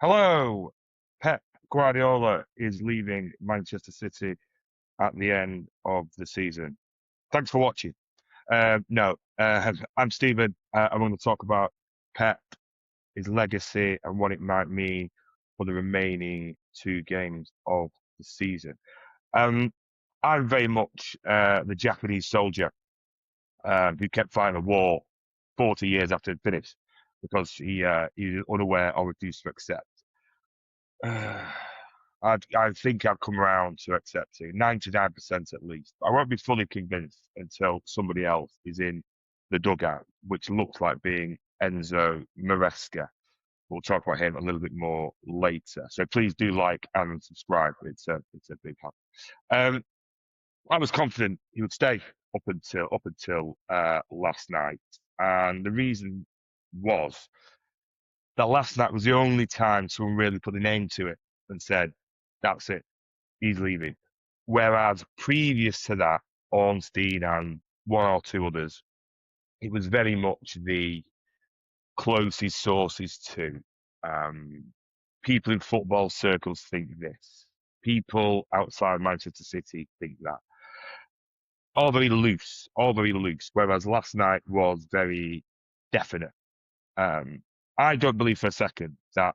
Hello. Pep Guardiola is leaving Manchester City at the end of the season. Thanks for watching. No, I'm Stephen. I'm going to talk about Pep, his legacy, and what it might mean for the remaining two games of the season. Um, I'm very much the Japanese soldier who kept fighting a war 40 years after it finished because he was unaware or refused to accept. I think I've come around to accepting 99% at least. I won't be fully convinced until somebody else is in the dugout, which looks like being Enzo Maresca. We'll talk about him a little bit more later. So please do like and subscribe. It's a big help. Um, I was confident he would stay up until last night, and the reason was that last night was the only time someone really put the name to it and said, "That's it, he's leaving." Whereas previous to that, Ornstein and one or two others, it was very much the closest sources to. Um, People in football circles think this. People outside Manchester City think that. All very loose, all very loose. Whereas last night was very definite. Um, I don't believe for a second that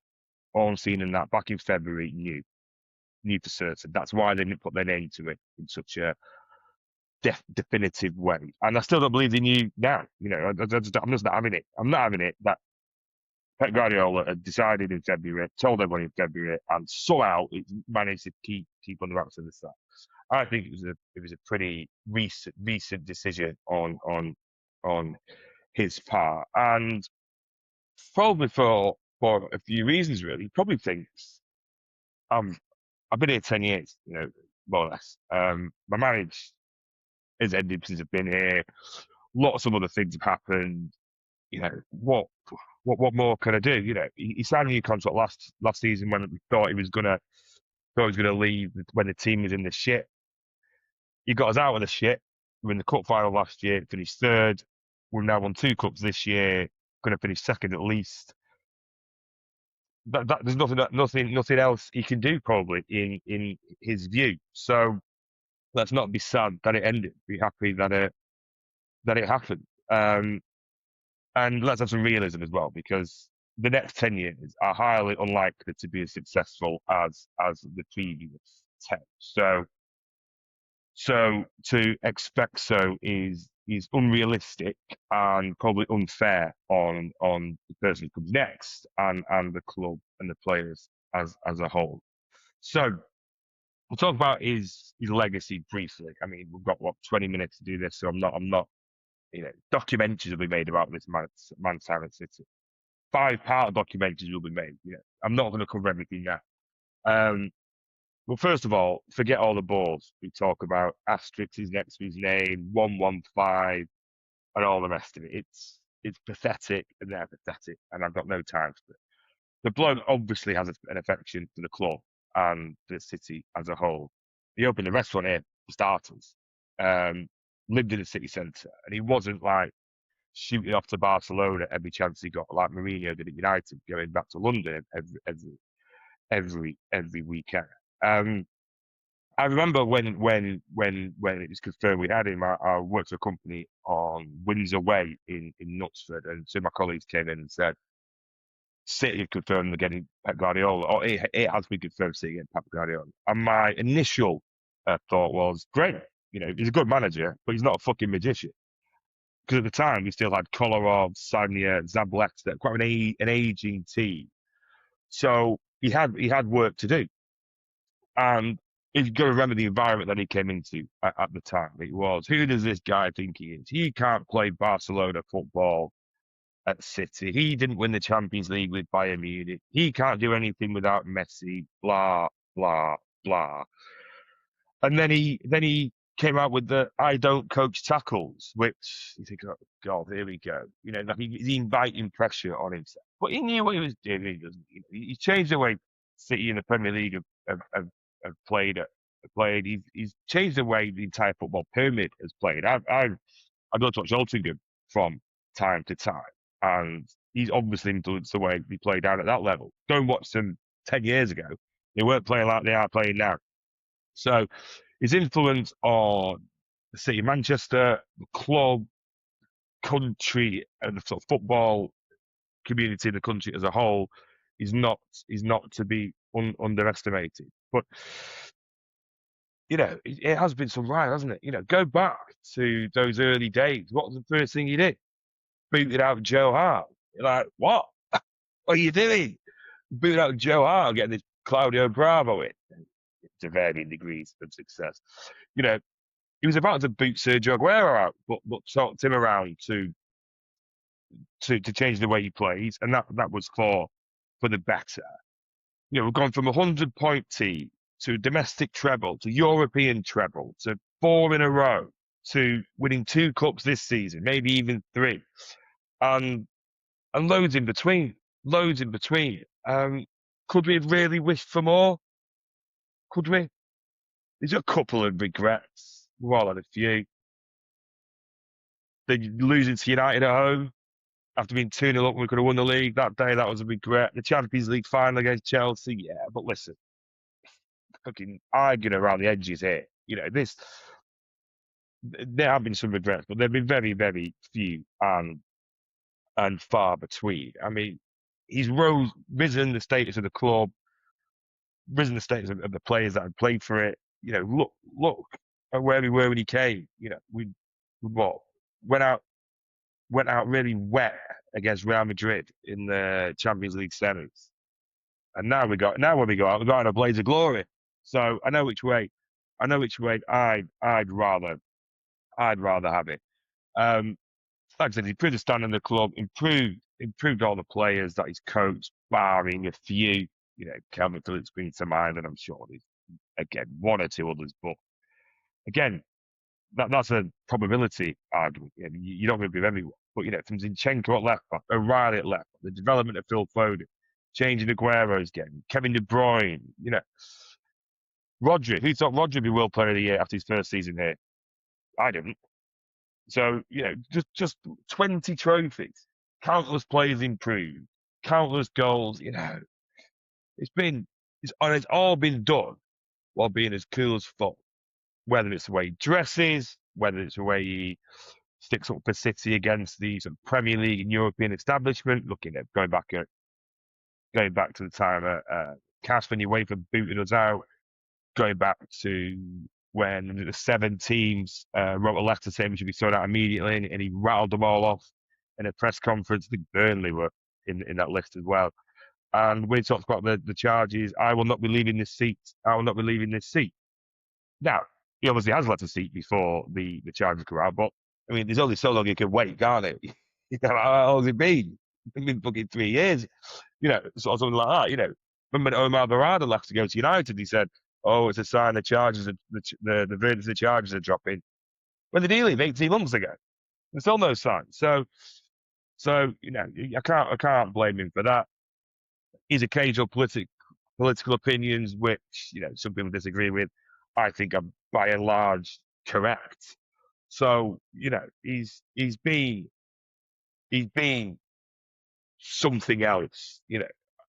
Ornstein and that back in February knew for certain. That's why they didn't put their name to it in such a definitive way. And I still don't believe they knew now. I'm just not having it. I'm not having it that Pep Guardiola had decided in February, told everyone in February, and somehow it managed to keep on the wraps of the side. I think it was a pretty recent decision on his part, and probably for a few reasons really. He probably thinks I've been here 10 years, more or less. My marriage has ended since I've been here. Lots of other things have happened. What more can I do? He signed a new contract last season when we thought he was gonna leave when the team was in the shit. He got us out of the shit. We were in the cup final last year, finished third. We've now won two cups this year, going to finish second at least. There's nothing else he can do probably in his view. So let's not be sad that it ended. Be happy that it happened. And let's have some realism as well, because the next 10 years are highly unlikely to be as successful as the previous 10. So to expect so is unrealistic and probably unfair on the person who comes next and the club and the players as a whole. So we'll talk about his legacy briefly. I mean, we've got 20 minutes to do this, so I'm not documentaries will be made about this man's time at City. 5-part documentaries will be made. I'm not going to cover everything now. Um, well, first of all, forget all the balls we talk about. Asterix is next to his name, 115, and all the rest of it. It's pathetic, and they're pathetic, and I've got no time for it. The bloke obviously has an affection for the club and the city as a whole. He opened a restaurant here for starters. Um, Lived in the city centre, and he wasn't like shooting off to Barcelona every chance he got, like Mourinho did at United, going back to London every weekend. Um, I remember when it was confirmed we had him. I worked for a company on Windsor Way in Knutsford, and two of my colleagues came in and said, City have confirmed they're getting Pep Guardiola, or it has been confirmed City getting Pep Guardiola. And my initial thought was, great, he's a good manager, but he's not a fucking magician. Because at the time we still had Kolarov, Sagna, Zabaleta, quite an aging team. So he had work to do, and you've got to remember the environment that he came into at the time. It was, who does this guy think he is? He can't play Barcelona football at City. He didn't win the Champions League with Bayern Munich. He can't do anything without Messi. Blah blah blah. And then he came out with the "I don't coach tackles," which you think, oh God, here we go. Like he's inviting pressure on himself. But he knew what he was doing, doesn't he? He changed the way City in the Premier League have played. He's changed the way the entire football pyramid has played. I go to watch Altrincham from time to time, and he's obviously influenced the way they play down at that level. Go and watch them 10 years ago. They weren't playing like they are playing now. So his influence on the city of Manchester, the club, country, and the sort of football community, the country as a whole, is not to be underestimated. But it has been some ride, hasn't it? Go back to those early days. What was the first thing you did? Booted out Joe Hart. You're like, what? What are you doing? Booted out Joe Hart, getting this Claudio Bravo in to varying degrees of success. You know, he was about to boot Sergio Aguero out, but talked him around to change the way he plays, and that was for the better. We've gone from 100-point team to domestic treble to European treble to 4 in a row to winning 2 cups this season, maybe even 3, and loads in between, loads in between. Could we have really wished for more? Could we? There's a couple of regrets. We've all had a few. They're losing to United at home after being 2-0 up, we could have won the league that day. That was a regret. The Champions League final against Chelsea, yeah. But listen, fucking arguing around the edges here. There have been some regrets, but there have been very, very few and far between. I mean, he's risen the status of the club, risen the status of the players that had played for it. Look at where we were when he came. We what went out really wet against Real Madrid in the Champions League semis, and now when we go out, we got in a blaze of glory. So I know which way I'd rather have it. Like I said, he improved the standard in the club, improved all the players that he's coached, barring a few. Calvin Phillips brings to mind, and I'm sure there's again 1 or 2 others. But again, that's a probability argument. You're not going to be everyone. But from Zinchenko at left back, O'Reilly at left back, the development of Phil Foden, changing Aguero's game, Kevin De Bruyne, Rodri. Who thought Rodri would be World Player of the Year after his first season here? I didn't. So, just 20 trophies, countless players improved, countless goals, it's all been done while being as cool as fuck. Whether it's the way he dresses, whether it's the way he sticks up for City against the sort of Premier League and European establishment, looking at going back to the time at Cas when you wait for booting us out, going back to when the 7 teams wrote a letter saying we should be thrown out immediately, and he rattled them all off in a press conference. I think Burnley were in that list as well. And when he talks about the charges, I will not be leaving this seat. I will not be leaving this seat. Now, he obviously has left a seat before the charges come out, but I mean, there's only so long you can wait, can't it? How long has it been? It's been fucking 3 years, sort of something like that. Remember when Omar Barada left to go to United? He said, "Oh, it's a sign the charges, the verdicts of the charges are dropping." When did he leave? 18 months ago. There's still no sign. So I can't blame him for that. His occasional political opinions, which some people disagree with, I think are by and large correct. So he's been something else.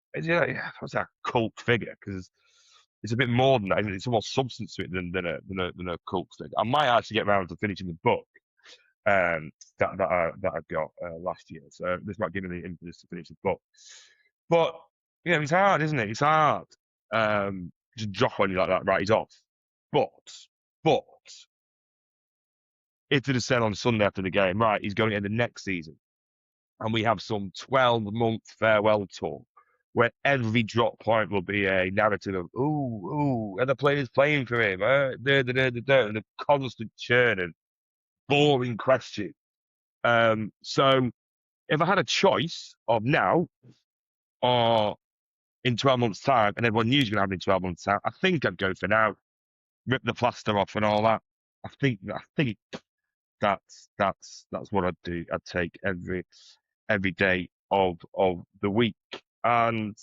What's that cult figure? Because it's a bit more than that. It's more substance to it than a cult figure. I might actually get around to finishing the book that I got last year. So this might give me the impetus to finish the book. But it's hard, isn't it? It's hard. Just drop on you like that, right? He's off. But if it had said on Sunday after the game, right, he's going into the next season, and we have some 12-month farewell tour where every drop point will be a narrative of, ooh, are the players playing for him? And a constant churn and boring question. So if I had a choice of now or in 12 months' time, and everyone knew he was going to have it in 12 months' time, I think I'd go for now, rip the plaster off and all that. I think that's what I'd do. I'd take every day of the week, and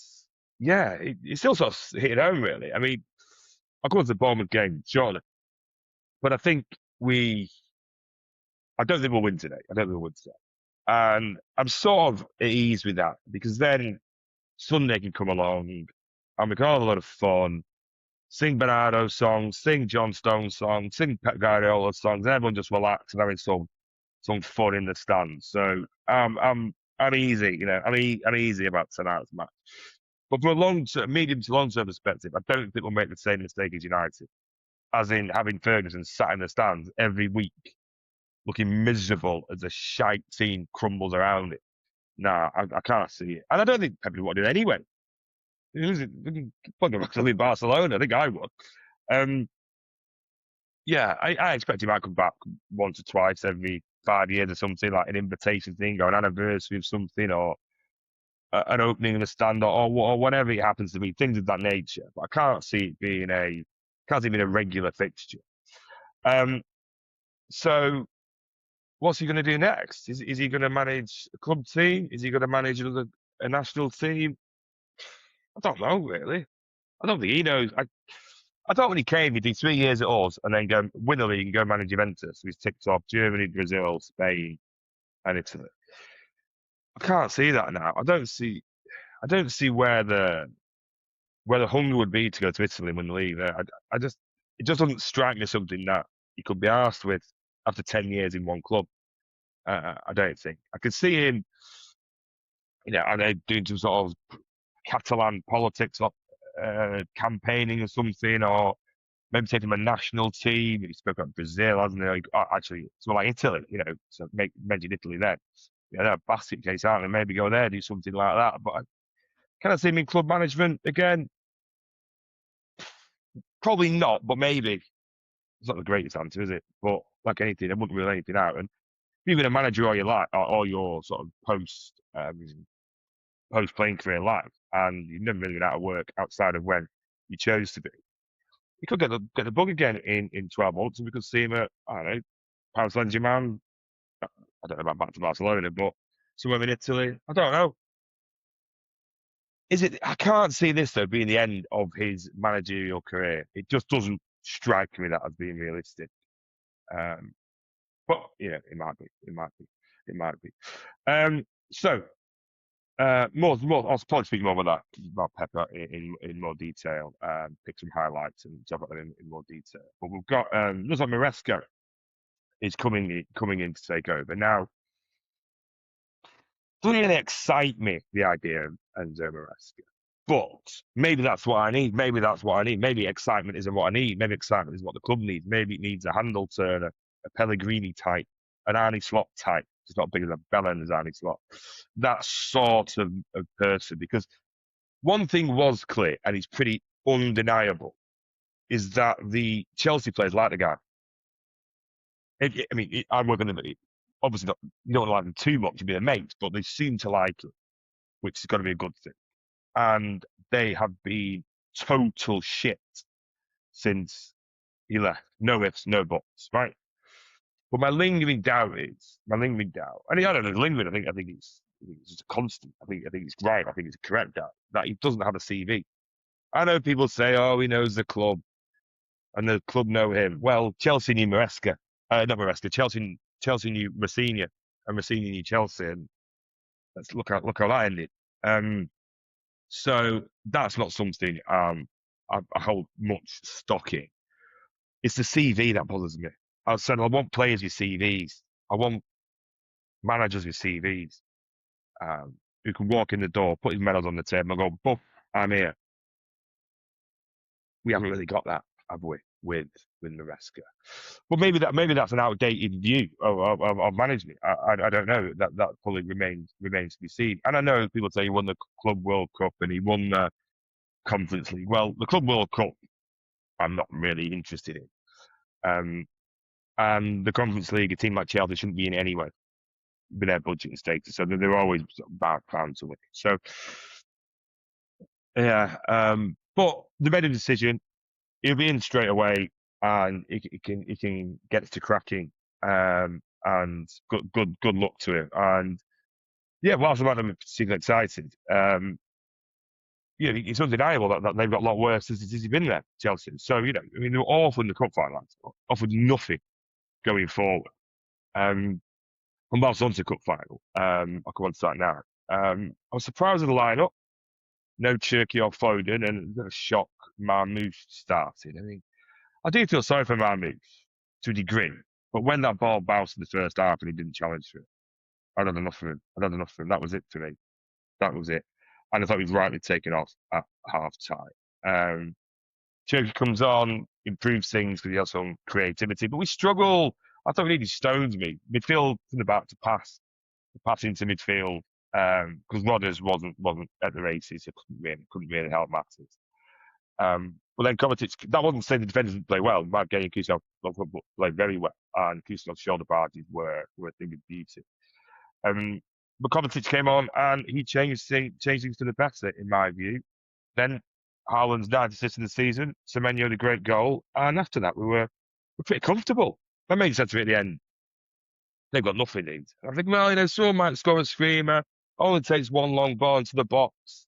yeah, it still sort of hit home really. I mean, I'll go to the Bournemouth game shortly, but I don't think we'll win today. And I'm sort of at ease with that because then Sunday can come along and we can all have a lot of fun, sing Bernardo songs, sing John Stones songs, sing Pep Guardiola songs, and everyone just relax and having some fun in the stands. So I'm easy, I'm easy about tonight's match. But from a medium to long term perspective, I don't think we'll make the same mistake as United, as in having Ferguson sat in the stands every week, looking miserable as a shite team crumbles around it. Nah, I can't see it, and I don't think Pep would want to do it anyway. Fucking leave Barcelona. I think I would. Um, yeah, I expect he might come back once or twice every 5 years or something, like an invitation thing or an anniversary of something or an opening in a stand or whatever it happens to be, things of that nature. But I can't see it being a regular fixture. Um, so what's he going to do next? Is he going to manage a club team? Is he going to manage a national team? I don't know really. I don't think he knows. I thought when he came, he'd do 3 years at us and then go win the league and go manage Juventus. So he's ticked off Germany, Brazil, Spain, and Italy. I can't see that now. I don't see where the hunger would be to go to Italy and win the league. It just doesn't strike me something that he could be asked with after 10 years in one club. I don't think I could see him. I know doing some sort of Catalan politics or campaigning or something, or maybe taking a national team. He spoke about Brazil, hasn't he? Like, actually, it's more like Italy, so mention Italy then. They're a basket case, aren't they? Maybe go there, do something like that. But can I see him in club management again? Probably not, but maybe. It's not the greatest answer, is it? But like anything, I wouldn't rule anything out. And you've been a manager all your life, or your sort of post playing career life, and you've never really been out of work outside of when you chose to be. You could get the bug again in 12 months, and we could see him at, I don't know, Paris Saint-Germain. I don't know about back to Barcelona, but somewhere in Italy. I don't know. I can't see this though being the end of his managerial career. It just doesn't strike me that as being realistic. Um, but it might be. It might be. It might be. So more. I'll probably speak more about that about Pepper in more detail. Pick some highlights and talk about them in more detail. But we've got looks like Maresca is coming in to take over now. Doesn't really excite me, the idea of Enzo Maresca. But maybe that's what I need. Maybe excitement isn't what I need. Maybe excitement is what the club needs. Maybe it needs a handle turner, a Pellegrini type, an Arnie Slot type. It's not big as a bellend as Arnie Slot. That sort of person. Because one thing was clear, and it's pretty undeniable, is that the Chelsea players like the guy. I'm working them. Obviously, you don't like them too much to be their mates, but they seem to like him, which is going to be a good thing. And they have been total shit since he left. No ifs, no buts, right? But my lingering doubt, and I don't know, lingering. I think it's just a constant. I think it's right. I think it's a correct doubt that he doesn't have a CV. I know people say, "Oh, he knows the club, and the club know him." Well, Chelsea knew Maresca, not Maresca. Chelsea knew Messina, and Messina knew Chelsea, and let's look how that ended. So that's not something I hold much stock in. It's the CV that bothers me. I said I want players with CVs. I want managers with CVs who can walk in the door, put his medals on the table, and go, "Buff, I'm here." We haven't really got that, have we, with Maresca? But maybe that's an outdated view of management. I don't know. That probably remains to be seen. And I know people say he won the Club World Cup and he won the Conference League. Well, the Club World Cup, I'm not really interested in. And the Conference League, a team like Chelsea shouldn't be in it anyway, with their budget and status. So they're always bound to win. So, yeah. But they made a decision. He'll be in straight away, and he can get to cracking. And good luck to him. And yeah, whilst I'm particularly excited, it's undeniable that they've got a lot worse since he's been there, Chelsea. So they were awful in the cup final, offered nothing going forward. And whilst on to cup final, I'll come on to that now. I was surprised with the lineup. No Turkey or Foden, and a bit of shock Marmoush started. I mean, I do feel sorry for Marmoush to a degree, but when that ball bounced in the first half and he didn't challenge for it, I'd had enough of him. I'd had enough of him. That was it for me. That was it. And I thought he was rightly taken off at half time. Turkey comes on, improves things because he has some creativity, but we struggle. I thought we needed stones, me. Midfield from the back to pass into midfield, because Rodgers wasn't at the races. He couldn't really help matters. But then Kovacic, that wasn't saying the defenders didn't play well. Mark Gay and Kuznetsov played very well, and Kuznetsov's shoulder barges were a thing of beauty. But Kovacic came on and he changed things to the better, in my view. Then Haaland's 9th assist in the season. Semenyo had a great goal, and after that we were pretty comfortable. That made sense to me at the end. They've got nothing in. I think, well, someone might score a screamer. Only takes one long ball into the box.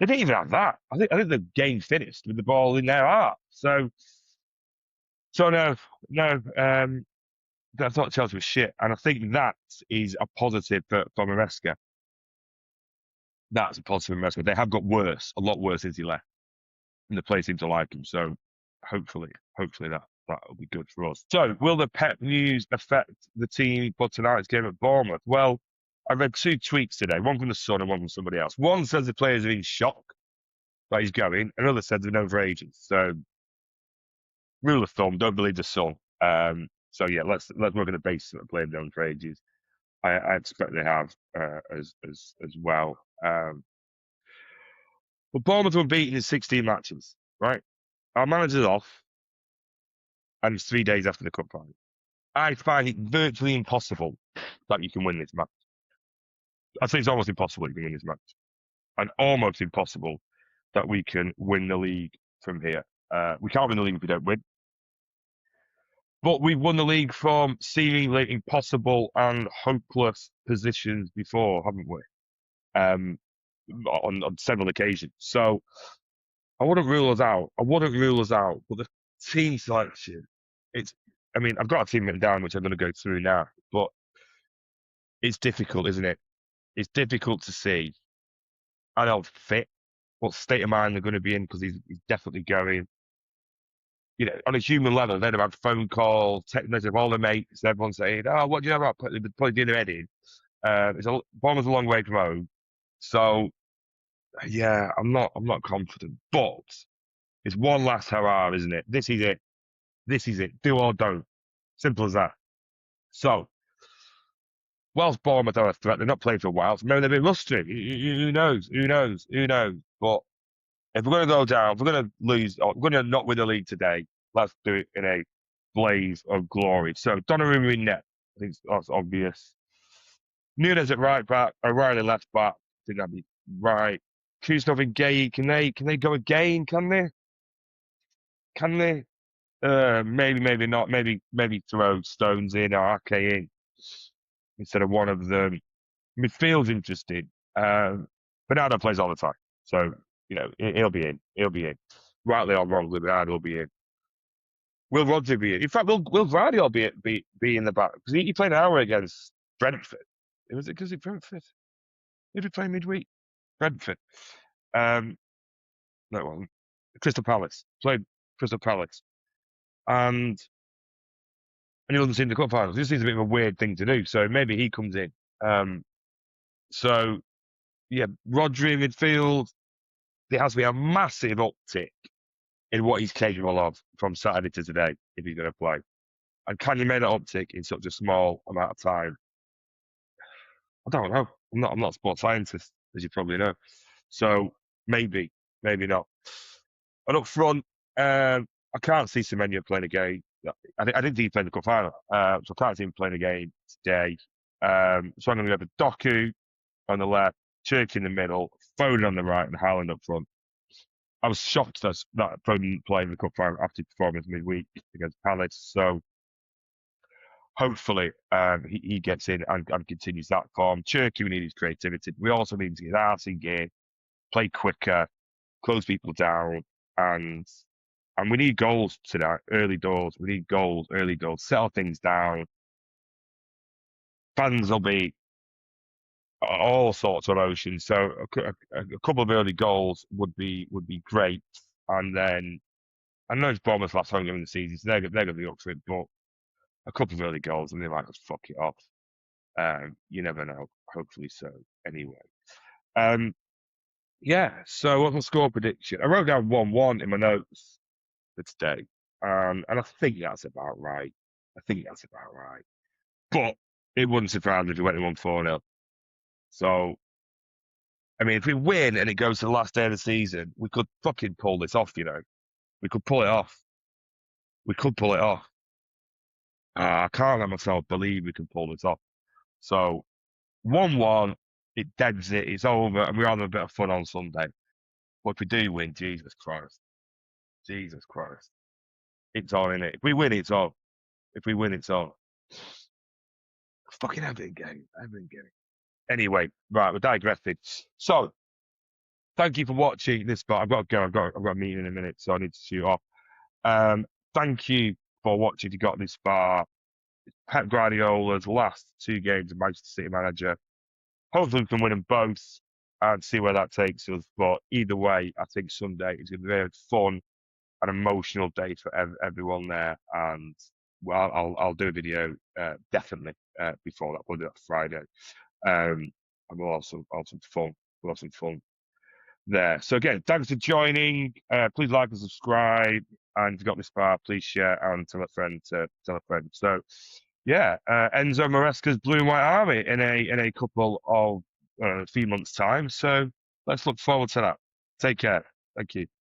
They didn't even have that. I think the game finished with the ball in their half. So no. I thought Chelsea was shit, and I think that is a positive for Maresca. That's a positive for Maresca. They have got worse, a lot worse since he left, and the players seem to like him. So hopefully that will be good for us. So will the Pep news affect the team for tonight's game at Bournemouth? Well, I read 2 tweets today, one from the Sun and one from somebody else. One says the players are in shock that he's going. Another says they've known for ages. So rule of thumb, don't believe the Sun. So yeah, let's work on the basis that the players known for ages. I expect they have as well. But Bournemouth were beaten in 16 matches, right? Our manager's off, and it's 3 days after the cup final. I find it virtually impossible that you can win this match. I think it's almost impossible you can win this match, and almost impossible that we can win the league from here. We can't win the league if we don't win. But we've won the league from seemingly impossible and hopeless positions before, haven't we? On several occasions. So I wouldn't rule us out. But the team selection, I've got a team written down, which I'm going to go through now, but it's difficult, isn't it? It's difficult to see. I don't fit what state of mind they're going to be in, because he's definitely going. On a human level, they'd have had phone calls, text messages of all the mates, everyone saying, "Oh, what do you have about?" They'd probably do their head in. Bournemouth's a long way from home, so yeah, I'm not confident. But it's one last hurrah, isn't it? This is it. Do or don't. Simple as that. So, whilst Bournemouth are a threat, they're not playing for a while. So maybe they'll be rusty. Who knows? But if we're going to go down, if we're going to lose, or we're going to not win the league today, let's do it in a blaze of glory. So Donnarumma in net. I think that's obvious. Nunes at right back, O'Reilly left back. I think that'd be right. Kuznetsov and Gay, can they go again? Can they? Maybe not. Maybe throw Stones in or Ake in instead of one of them. Midfield's interesting. Bernardo plays all the time, so he'll be in. Rightly or wrongly, Bernardo will be in. Will Rodri be in? In fact, will Vardy be in the back, because he played an hour against Brentford. Was it because it's Brentford? Did we play midweek? Brentford. No, it wasn't. Crystal Palace. Played Crystal Palace. And he wasn't seen the cup finals. This seems a bit of a weird thing to do, so maybe he comes in. So yeah, Rodri in midfield. There has to be a massive uptick in what he's capable of from Saturday to today if he's going to play. And can you make that uptick in such a small amount of time? I don't know. I'm not a sports scientist, as you probably know. So maybe not. And up front, I can't see Semenyo playing a game. I didn't think he played the cup final, so I can't see him playing a game today. So I'm going to go for Doku on the left, Church in the middle, Foden on the right, and Haaland up front. I was shocked that Foden didn't play in the cup final after his performance midweek against Palace. So hopefully he gets in and continues that form. Turkey, we need his creativity. We also need to get out in gear, play quicker, close people down, and we need goals tonight, early doors. We need goals, early goals, settle things down. fans will be all sorts of emotions. So a couple of early goals would be great, and then I know it's Bournemouth's last home game in the season, so they're going to be up for it. But a couple of early goals, and they might just fuck it off. You never know. Hopefully so. Anyway, um, yeah. So what's my score prediction? I wrote down 1-1 in my notes for today, and I think that's about right. I think that's about right. But it wouldn't surprise me if we went and won 4-0. So I mean, if we win and it goes to the last day of the season, we could fucking pull this off. We could pull it off. We could pull it off. I can't let myself believe we can pull this off. So 1-1, it deads it. It's over, and we're having a bit of fun on Sunday. But if we do win, Jesus Christ, it's on, innit? If we win, it's on. If we win, it's on. Fucking Everton game. Anyway, right, we're digressing. So, thank you for watching this part. I've got to go. I've got a meeting in a minute, so I need to shoot off. Thank you for watching. If you got this far, Pep Guardiola's last 2 games as Manchester City manager. Hopefully, we can win them both and see where that takes us. But either way, I think Sunday is going to be a very fun and emotional day for everyone there. And well, I'll do a video definitely before that. We'll do that Friday. And we'll also have some fun. We'll have some fun there. So again, thanks for joining. Please like and subscribe. And if you got this far, please share and tell a friend to tell a friend. So yeah, Enzo Maresca's Blue and White Army in a couple of few months' time. So let's look forward to that. Take care. Thank you.